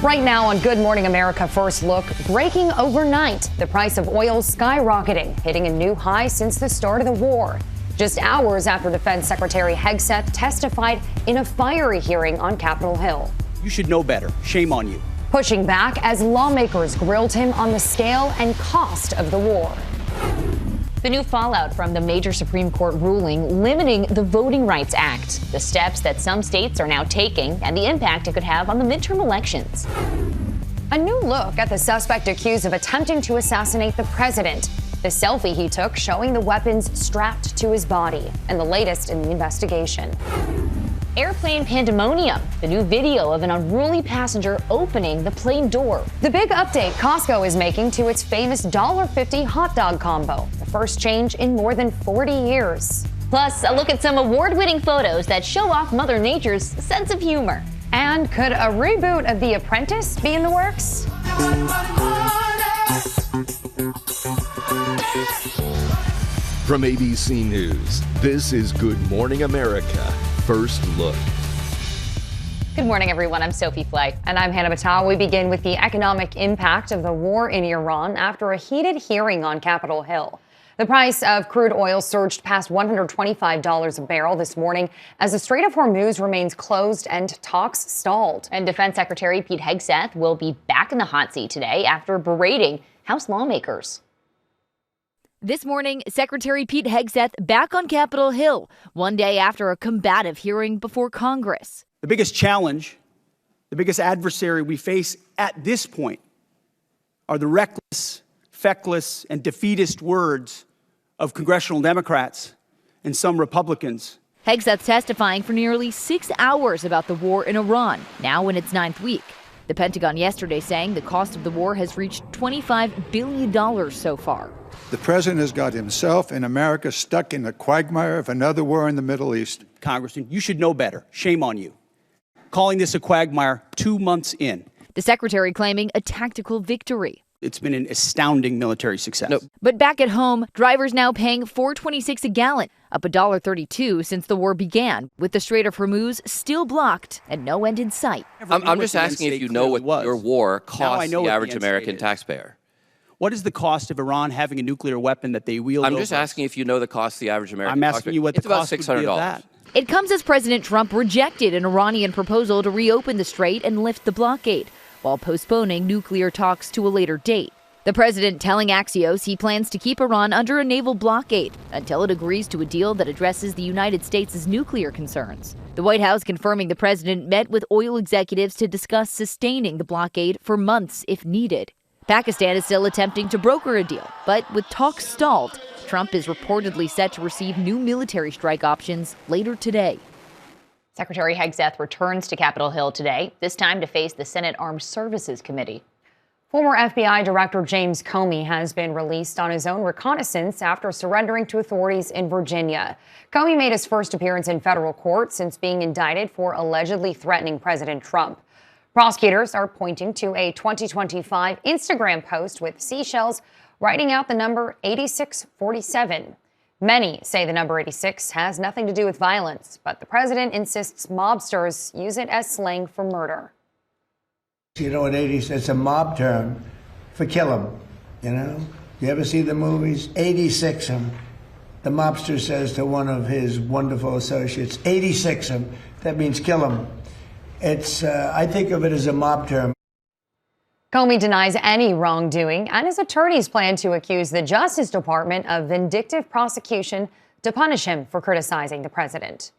Right now on Good Morning America First Look, breaking overnight. The price of oil skyrocketing, hitting a new high since the start of the war. Just hours after Defense Secretary Hegseth testified in a fiery hearing on Capitol Hill. You should know better. Shame on you. Pushing back as lawmakers grilled him on the scale and cost of the war. The new fallout from the major Supreme Court ruling limiting the Voting Rights Act, the steps that some states are now taking, and the impact it could have on the midterm elections. A new look at the suspect accused of attempting to assassinate the president. The selfie he took showing the weapons strapped to his body, and the latest in the investigation. Airplane pandemonium, the new video of an unruly passenger opening the plane door. The big update Costco is making to its famous $1.50 hot dog combo, the first change in more than 40 years. Plus, a look at some award-winning photos that show off Mother Nature's sense of humor. And could a reboot of The Apprentice be in the works? From ABC News, this is Good Morning America First Look. Good morning, everyone. I'm Sophie Flay. And I'm Hannah Batal. We begin with the economic impact of the war in Iran after a heated hearing on Capitol Hill. The price of crude oil surged past $125 a barrel this morning as the Strait of Hormuz remains closed and talks stalled. And Defense Secretary Pete Hegseth will be back in the hot seat today after berating House lawmakers. This morning, Secretary Pete Hegseth back on Capitol Hill, one day after a combative hearing before Congress. The biggest challenge, the biggest adversary we face at this point are the reckless, feckless, and defeatist words of congressional Democrats and some Republicans. Hegseth testifying for nearly 6 hours about the war in Iran, now in its 9th week. The Pentagon yesterday saying the cost of the war has reached $25 billion so far. The president has got himself and America stuck in the quagmire of another war in the Middle East. Congressman, you should know better. Shame on you. Calling this a quagmire 2 months in. The secretary claiming a tactical victory. It's been an astounding military success. But back at home, drivers now paying $4.26 a gallon, up $1.32 since the war began, with the Strait of Hormuz still blocked and no end in sight. I'm just asking if you know what your war costs the average American taxpayer. What is the cost of Iran having a nuclear weapon that they wield? I'm just asking if you know the cost of the average American taxpayer. I'm asking you what the cost would be of that. It comes as President Trump rejected an Iranian proposal to reopen the strait and lift the blockade, while postponing nuclear talks to a later date. The president telling Axios he plans to keep Iran under a naval blockade until it agrees to a deal that addresses the United States' nuclear concerns. The White House confirming the president met with oil executives to discuss sustaining the blockade for months if needed. Pakistan is still attempting to broker a deal, but with talks stalled, Trump is reportedly set to receive new military strike options later today. Secretary Hegseth returns to Capitol Hill today, this time to face the Senate Armed Services Committee. Former FBI Director James Comey has been released on his own reconnaissance after surrendering to authorities in Virginia. Comey made his first appearance in federal court since being indicted for allegedly threatening President Trump. Prosecutors are pointing to a 2025 Instagram post with seashells writing out the number 8647. Many say the number 86 has nothing to do with violence, but the president insists mobsters use it as slang for murder. You know what 86, it's a mob term for kill 'em, you know? You ever see the movies? 86 'em. The mobster says to one of his wonderful associates, 86 'em. That means kill 'em. It's, I think of it as a mob term. Comey denies any wrongdoing, and his attorneys plan to accuse the Justice Department of vindictive prosecution to punish him for criticizing the president.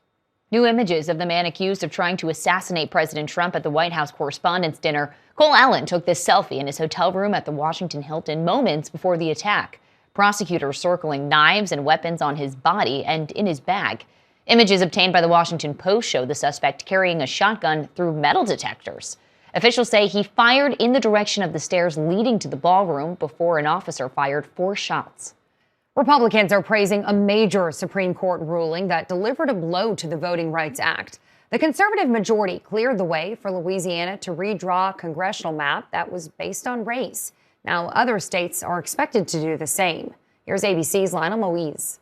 New images of the man accused of trying to assassinate President Trump at the White House Correspondents' Dinner. Cole Allen took this selfie in his hotel room at the Washington Hilton moments before the attack. Prosecutors circling knives and weapons on his body and in his bag. Images obtained by the Washington Post show the suspect carrying a shotgun through metal detectors. Officials say he fired in the direction of the stairs leading to the ballroom before an officer fired 4 shots. Republicans are praising a major Supreme Court ruling that delivered a blow to the Voting Rights Act. The conservative majority cleared the way for Louisiana to redraw a congressional map that was based on race. Now, other states are expected to do the same. Here's ABC's Lionel Moise.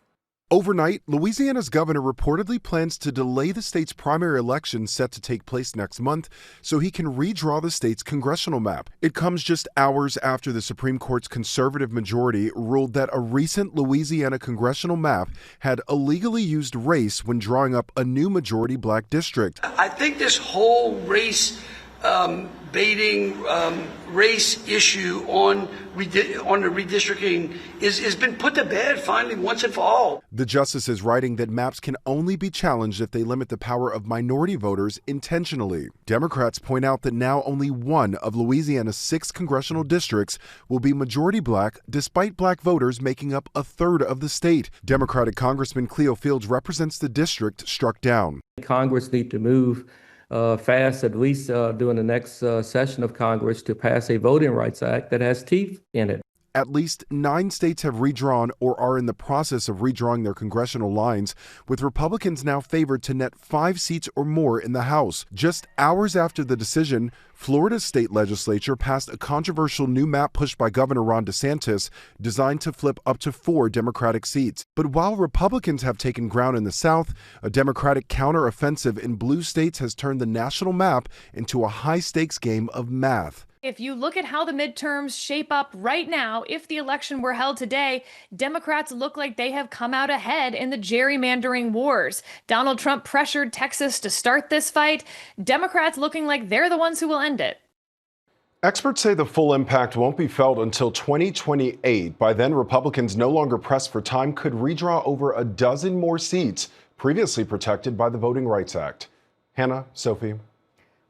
Overnight, Louisiana's governor reportedly plans to delay the state's primary election set to take place next month so he can redraw the state's congressional map. It comes just hours after the Supreme Court's conservative majority ruled that a recent Louisiana congressional map had illegally used race when drawing up a new majority black district. I think this whole race baiting race issue on the redistricting has been put to bed finally once and for all. The justice is writing that maps can only be challenged if they limit the power of minority voters intentionally. Democrats point out that now only one of Louisiana's 6 congressional districts will be majority black, despite black voters making up a third of the state. Democratic Congressman Cleo Fields represents the district struck down. Congress need to move fast, at least during the next session of Congress, to pass a Voting Rights Act that has teeth in it. At least 9 states have redrawn or are in the process of redrawing their congressional lines, with Republicans now favored to net 5 seats or more in the House. Just hours after the decision, Florida's state legislature passed a controversial new map pushed by Governor Ron DeSantis, designed to flip up to 4 Democratic seats. But while Republicans have taken ground in the South, a Democratic counteroffensive in blue states has turned the national map into a high-stakes game of math. If you look at how the midterms shape up right now, if the election were held today, Democrats look like they have come out ahead in the gerrymandering wars. Donald Trump pressured Texas to start this fight. Democrats looking like they're the ones who will end it. Experts say the full impact won't be felt until 2028. By then, Republicans no longer pressed for time could redraw over a dozen more seats previously protected by the Voting Rights Act. Hannah, Sophie.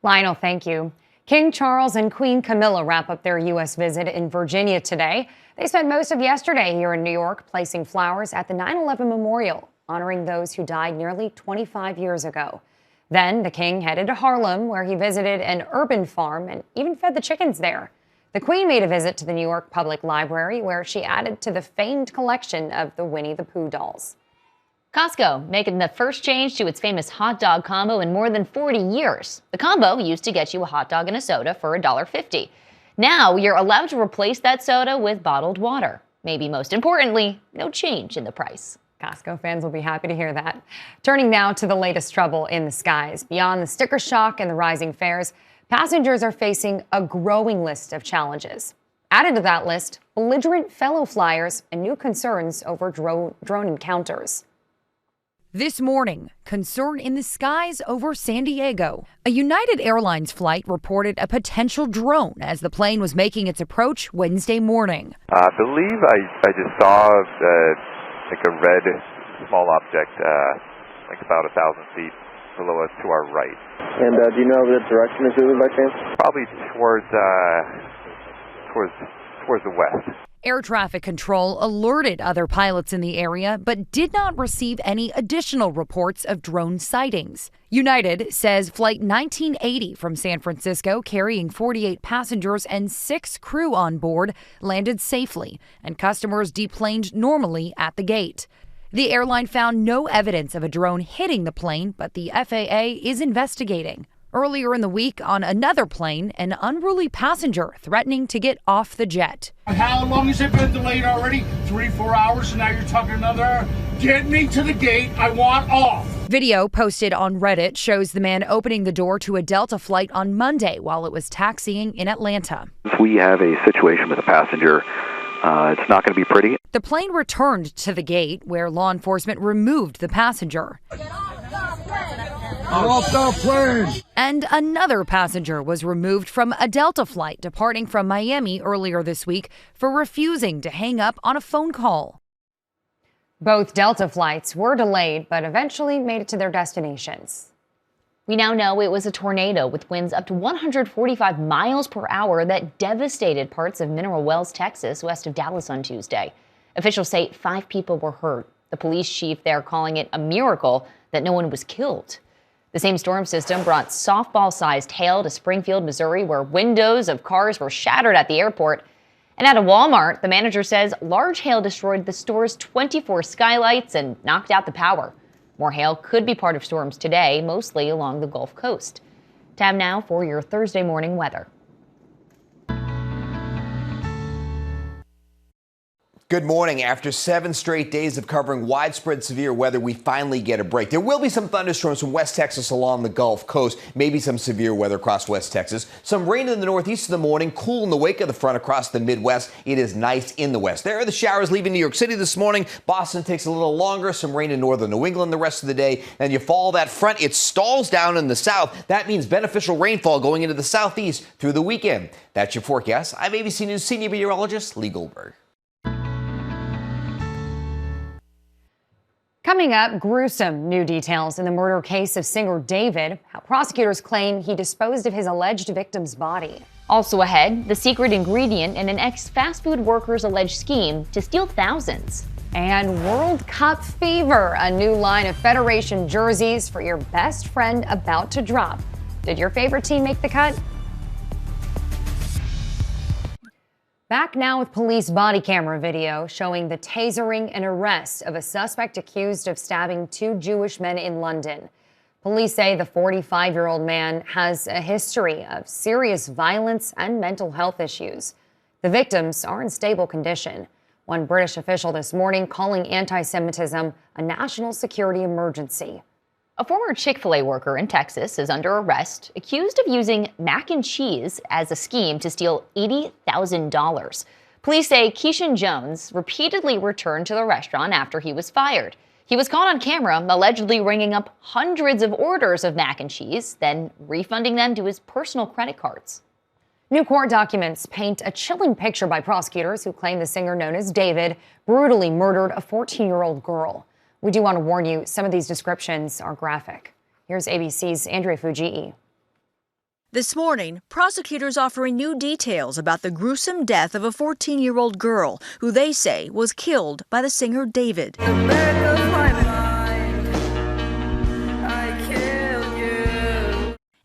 Lionel, thank you. King Charles and Queen Camilla wrap up their U.S. visit in Virginia today. They spent most of yesterday here in New York placing flowers at the 9/11 memorial, honoring those who died nearly 25 years ago. Then the king headed to Harlem, where he visited an urban farm and even fed the chickens there. The Queen made a visit to the New York Public Library, where she added to the famed collection of the Winnie the Pooh dolls. Costco making the first change to its famous hot dog combo in more than 40 years. The combo used to get you a hot dog and a soda for $1.50. Now you're allowed to replace that soda with bottled water. Maybe most importantly, no change in the price. Costco fans will be happy to hear that. Turning now to the latest trouble in the skies. Beyond the sticker shock and the rising fares, passengers are facing a growing list of challenges. Added to that list, belligerent fellow flyers and new concerns over drone encounters. This morning, concern in the skies over San Diego. A United Airlines flight reported a potential drone as the plane was making its approach Wednesday morning. I believe I just saw like a red small object like about 1,000 feet below us to our right. And do you know the direction it's moving by chance? Probably towards the west. Air traffic control alerted other pilots in the area, but did not receive any additional reports of drone sightings. United says Flight 1980 from San Francisco, carrying 48 passengers and 6 crew on board, landed safely, and customers deplaned normally at the gate. The airline found no evidence of a drone hitting the plane, but the FAA is investigating. Earlier in the week, on another plane, an unruly passenger threatening to get off the jet. How long has it been delayed already? 3-4 hours, and now you're talking another hour? Get me to the gate. I want off. Video posted on Reddit shows the man opening the door to a Delta flight on Monday while it was taxiing in Atlanta. If we have a situation with a passenger, it's not going to be pretty. The plane returned to the gate where law enforcement removed the passenger. Off the plane. And another passenger was removed from a Delta flight departing from Miami earlier this week for refusing to hang up on a phone call. Both Delta flights were delayed, but eventually made it to their destinations. We now know it was a tornado with winds up to 145 miles per hour that devastated parts of Mineral Wells, Texas, west of Dallas on Tuesday. Officials say 5 people were hurt. The police chief there calling it a miracle that no one was killed. The same storm system brought softball-sized hail to Springfield, Missouri, where windows of cars were shattered at the airport. And at a Walmart, the manager says large hail destroyed the store's 24 skylights and knocked out the power. More hail could be part of storms today, mostly along the Gulf Coast. Time now for your Thursday morning weather. Good morning. After 7 straight days of covering widespread severe weather, we finally get a break. There will be some thunderstorms from West Texas along the Gulf Coast, maybe some severe weather across West Texas. Some rain in the northeast in the morning, cool in the wake of the front across the Midwest. It is nice in the west. There are the showers leaving New York City this morning. Boston takes a little longer. Some rain in northern New England the rest of the day. Then you follow that front. It stalls down in the south. That means beneficial rainfall going into the southeast through the weekend. That's your forecast. I'm ABC News senior meteorologist Lee Goldberg. Coming up, gruesome new details in the murder case of singer David, how prosecutors claim he disposed of his alleged victim's body. Also ahead, the secret ingredient in an ex-fast food worker's alleged scheme to steal thousands. And World Cup fever, a new line of Federation jerseys for your best friend about to drop. Did your favorite team make the cut? Back now with police body camera video showing the tasering and arrest of a suspect accused of stabbing 2 Jewish men in London. Police say the 45-year-old man has a history of serious violence and mental health issues. The victims are in stable condition. One British official this morning calling anti-Semitism a national security emergency. A former Chick-fil-A worker in Texas is under arrest, accused of using mac and cheese as a scheme to steal $80,000. Police say Keishan Jones repeatedly returned to the restaurant after he was fired. He was caught on camera allegedly ringing up hundreds of orders of mac and cheese, then refunding them to his personal credit cards. New court documents paint a chilling picture by prosecutors who claim the singer known as David brutally murdered a 14-year-old girl. We do want to warn you, some of these descriptions are graphic. Here's ABC's Andrea Fujii. This morning, prosecutors offering new details about the gruesome death of a 14-year-old girl who they say was killed by the singer David.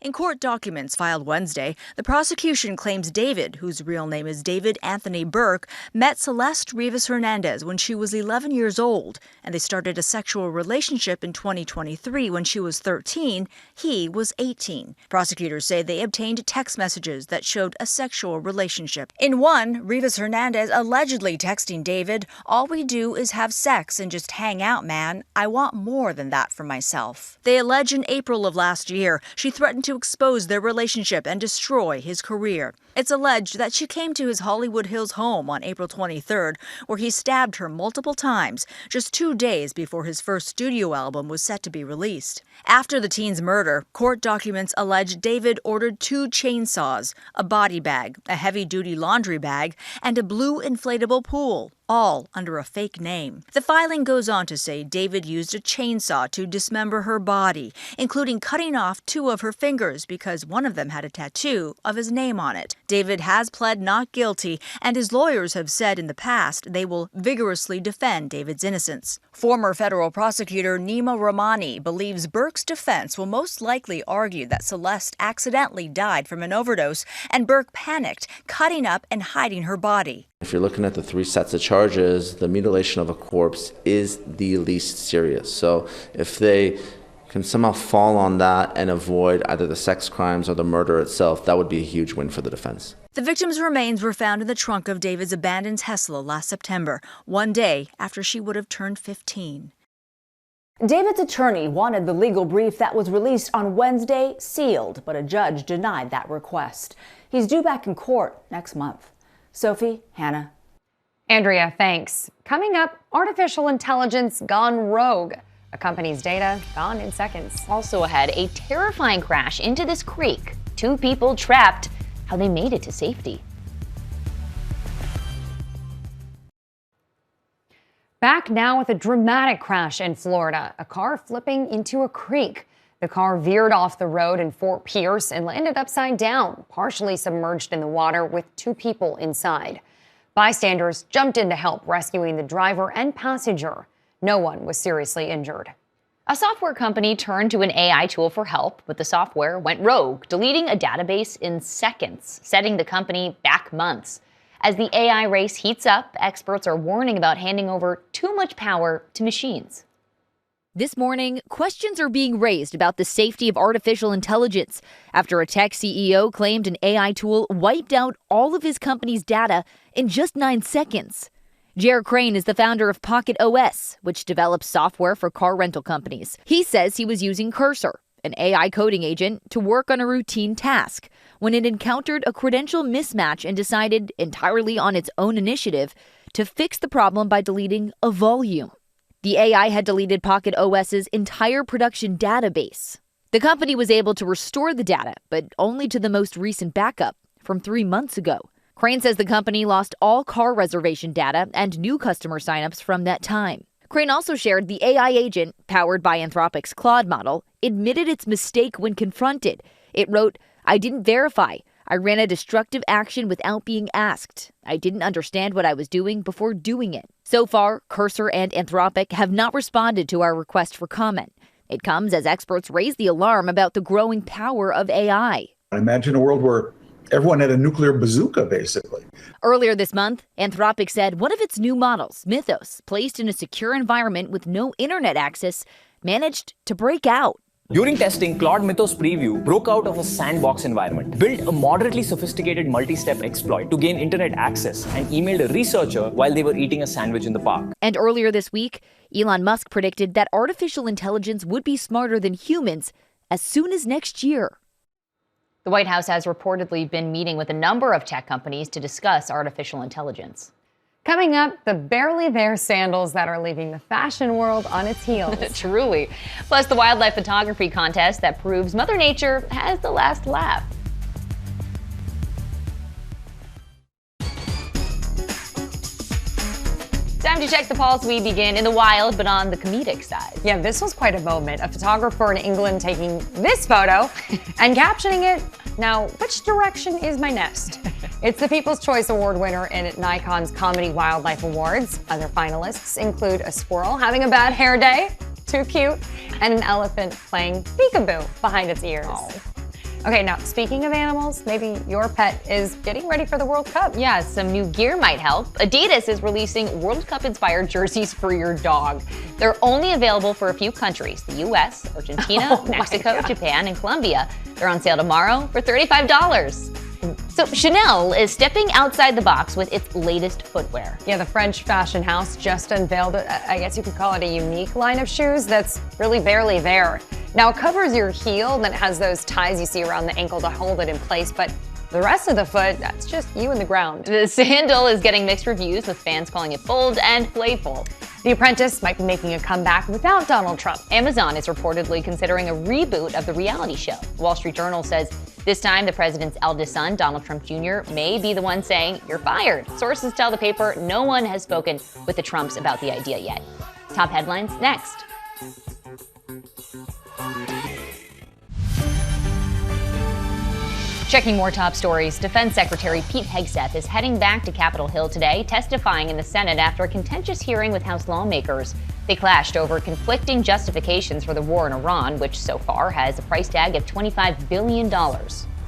In court documents filed Wednesday, the prosecution claims David, whose real name is David Anthony Burke, met Celeste Rivas Hernandez when she was 11 years old, and they started a sexual relationship in 2023 when she was 13. He was 18. Prosecutors say they obtained text messages that showed a sexual relationship. In one, Rivas Hernandez allegedly texting David, "All we do is have sex and just hang out, man. I want more than that for myself." They allege in April of last year she threatened to expose their relationship and destroy his career. It's alleged that she came to his Hollywood Hills home on April 23rd, where he stabbed her multiple times, just 2 days before his first studio album was set to be released. After the teen's murder, court documents allege David ordered 2 chainsaws, a body bag, a heavy-duty laundry bag, and a blue inflatable pool, all under a fake name. The filing goes on to say David used a chainsaw to dismember her body, including cutting off 2 of her fingers because one of them had a tattoo of his name on it. David has pled not guilty, and his lawyers have said in the past they will vigorously defend David's innocence. Former federal prosecutor Nima Rahmani believes Burke's defense will most likely argue that Celeste accidentally died from an overdose and Burke panicked, cutting up and hiding her body. If you're looking at the 3 sets of charges, the mutilation of a corpse is the least serious. So if they can somehow fall on that and avoid either the sex crimes or the murder itself, that would be a huge win for the defense. The victim's remains were found in the trunk of David's abandoned Tesla last September, 1 day after she would have turned 15. David's attorney wanted the legal brief that was released on Wednesday sealed, but a judge denied that request. He's due back in court next month. Sophie, Hannah. Andrea, thanks. Coming up, artificial intelligence gone rogue. A company's data gone in seconds. Also ahead, a terrifying crash into this creek. 2 people trapped. How they made it to safety. Back now with a dramatic crash in Florida. A car flipping into a creek. The car veered off the road in Fort Pierce and landed upside down, partially submerged in the water with 2 people inside. Bystanders jumped in to help, rescuing the driver and passenger. No one was seriously injured. A software company turned to an AI tool for help, but the software went rogue, deleting a database in seconds, setting the company back months. As the AI race heats up, experts are warning about handing over too much power to machines. This morning, questions are being raised about the safety of artificial intelligence after a tech CEO claimed an AI tool wiped out all of his company's data in just 9 seconds. Jer Crane is the founder of Pocket OS, which develops software for car rental companies. He says he was using Cursor, an AI coding agent, to work on a routine task when it encountered a credential mismatch and decided, entirely on its own initiative, to fix the problem by deleting a volume. The AI had deleted Pocket OS's entire production database. The company was able to restore the data, but only to the most recent backup from 3 months ago. Crane says the company lost all car reservation data and new customer signups from that time. Crane also shared the AI agent, powered by Anthropic's Claude model, admitted its mistake when confronted. It wrote, "I didn't verify. I ran a destructive action without being asked. I didn't understand what I was doing before doing it." So far, Cursor and Anthropic have not responded to our request for comment. It comes as experts raise the alarm about the growing power of AI. Imagine a world where everyone had a nuclear bazooka, basically. Earlier this month, Anthropic said one of its new models, Mythos, placed in a secure environment with no internet access, managed to break out. During testing, Claude Mythos Preview broke out of a sandbox environment, built a moderately sophisticated multi-step exploit to gain internet access, and emailed a researcher while they were eating a sandwich in the park. And earlier this week, Elon Musk predicted that artificial intelligence would be smarter than humans as soon as next year. The White House has reportedly been meeting with a number of tech companies to discuss artificial intelligence. Coming up, the barely there sandals that are leaving the fashion world on its heels. Truly. Plus, the wildlife photography contest that proves Mother Nature has the last laugh. Time to check the pulse. We begin in the wild, but on the comedic side. Yeah, this was quite a moment. A photographer in England taking this photo and captioning it, "Now, which direction is my nest?" It's the People's Choice Award winner in Nikon's Comedy Wildlife Awards. Other finalists include a squirrel having a bad hair day, too cute, and an elephant playing peekaboo behind its ears. Oh. Okay, now speaking of animals, maybe your pet is getting ready for the World Cup. Yeah, some new gear might help. Adidas is releasing World Cup-inspired jerseys for your dog. They're only available for a few countries: the U.S., Argentina, Mexico, Japan, and Colombia. They're on sale tomorrow for $35. So Chanel is stepping outside the box with its latest footwear. Yeah, the French fashion house just unveiled, I guess you could call it a unique line of shoes that's really barely there. Now, it covers your heel, and then it has those ties you see around the ankle to hold it in place, but the rest of the foot, that's just you and the ground. The sandal is getting mixed reviews, with fans calling it bold and playful. The Apprentice might be making a comeback without Donald Trump. Amazon is reportedly considering a reboot of the reality show. The Wall Street Journal says this time the president's eldest son, Donald Trump Jr., may be the one saying, "You're fired." Sources tell the paper no one has spoken with the Trumps about the idea yet. Top headlines next. Checking more top stories, Defense Secretary Pete Hegseth is heading back to Capitol Hill today, testifying in the Senate after a contentious hearing with House lawmakers. They clashed over conflicting justifications for the war in Iran, which so far has a price tag of $25 billion.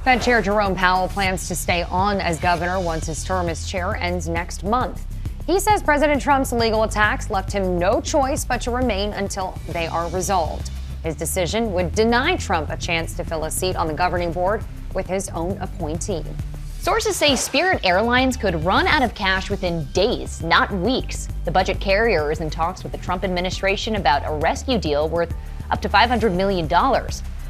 Fed Chair Jerome Powell plans to stay on as governor once his term as chair ends next month. He says President Trump's legal attacks left him no choice but to remain until they are resolved. His decision would deny Trump a chance to fill a seat on the governing board with his own appointee. Sources say Spirit Airlines could run out of cash within days, not weeks. The budget carrier is in talks with the Trump administration about a rescue deal worth up to $500 million.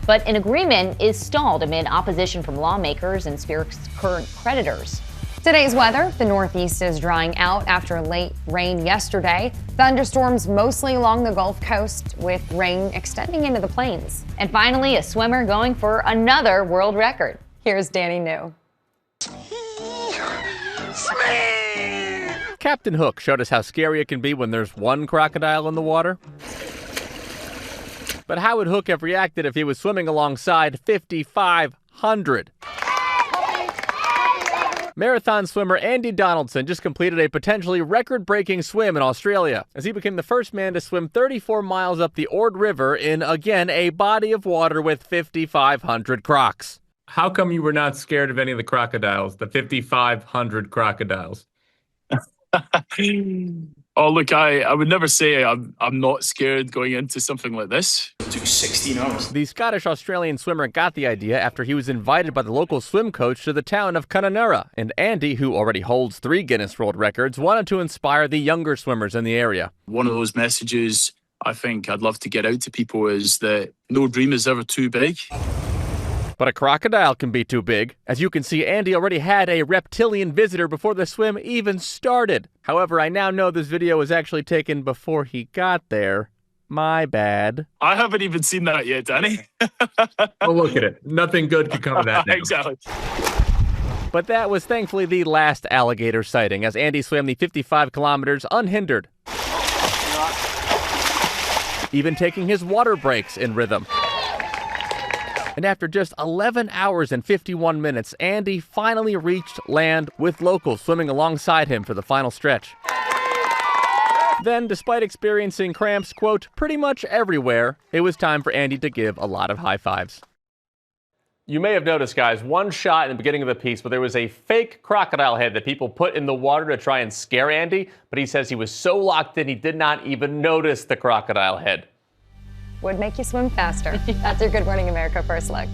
But an agreement is stalled amid opposition from lawmakers and Spirit's current creditors. Today's weather: the Northeast is drying out after late rain yesterday. Thunderstorms mostly along the Gulf Coast, with rain extending into the plains. And finally, a swimmer going for another world record. Here's Danny New. Captain Hook showed us how scary it can be when there's one crocodile in the water. But how would Hook have reacted if he was swimming alongside 5,500? Marathon swimmer Andy Donaldson just completed a potentially record-breaking swim in Australia as he became the first man to swim 34 miles up the Ord River in, again, a body of water with 5,500 crocs. How come you were not scared of any of the crocodiles, the 5,500 crocodiles? Oh, look, I would never say I'm not scared going into something like this. It took 16 hours. The Scottish-Australian swimmer got the idea after he was invited by the local swim coach to the town of Kununurra. And Andy, who already holds 3 Guinness World Records, wanted to inspire the younger swimmers in the area. One of those messages I think I'd love to get out to people is that no dream is ever too big. But a crocodile can be too big. As you can see, Andy already had a reptilian visitor before the swim even started. However, I now know this video was actually taken before he got there. My bad. I haven't even seen that yet, Danny. Oh, look at it. Nothing good could come of that now. Exactly. But that was thankfully the last alligator sighting, as Andy swam the 55 kilometers unhindered. Even taking his water breaks in rhythm. And after just 11 hours and 51 minutes, Andy finally reached land with locals swimming alongside him for the final stretch. Then, despite experiencing cramps, quote, pretty much everywhere, it was time for Andy to give a lot of high fives. You may have noticed, guys, one shot in the beginning of the piece, but there was a fake crocodile head that people put in the water to try and scare Andy, but he says he was so locked in he did not even notice the crocodile head. Would make you swim faster. That's your Good Morning America First Look.